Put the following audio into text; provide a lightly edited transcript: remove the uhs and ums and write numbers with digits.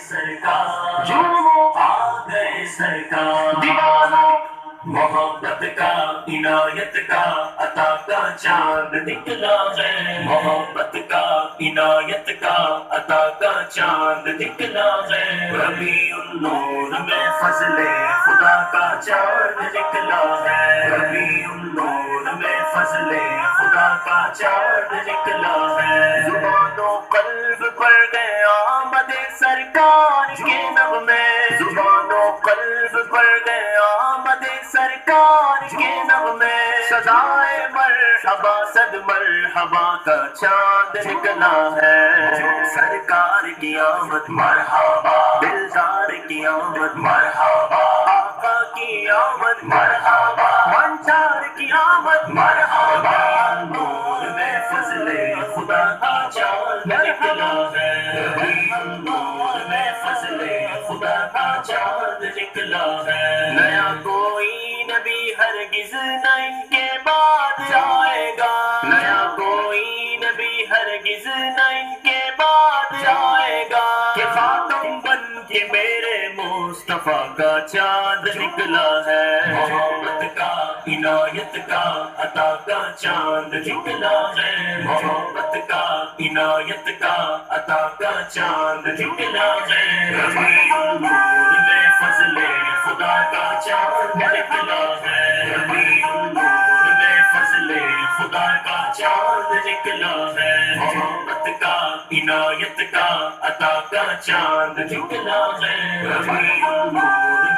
سرکار جھومو آ گئے سرکار دیوانوں محبت کا عنایت کا عطا کا چاند نکلا ہے محبت کا عنایت کا عطا کا چاند نکلا ہے ربیع النور میں فضل خدا کا چاند نکلا ہے ربیع النور میں فضل خدا کا چاند نکلا ہے زبان و قلب پر گئے آمد سرکار کے نغمے زبان و قلب پر گئے آمد سرکار کے نغمے سزائے مرحبا صد مرحبا کا چاند نکلا ہے سرکار کی آمد مرحبا دلدار کی آمد مرحبا آقا کی آمد مرحبا منچار کی آمد مرحبا نور میں فضل خدا کا چاند نکلا ہے نور میں فضل خدا کا چاند نکلا ہے نیا کوئی نبی ہرگز نہ ان کے بعد آئے گا نیا کوئی نبی ہرگز نہ ان کے بعد آئے گا کہ خاتم بن کے میرے مصطفیٰ کا چاند نکلا ہے محبت کا عنایت کا عطا کا چاند نکلا ہے محبت کا عنایت کا عطا کا چاند نکلا ہے ربیع النور میں فضل خدا کا چاند نکلا ہے ربیع النور میں فضل خدا کا چاند نکلا ہے محبت کا عنایت کا عطا کا چاند نکلا ہے ربیع النور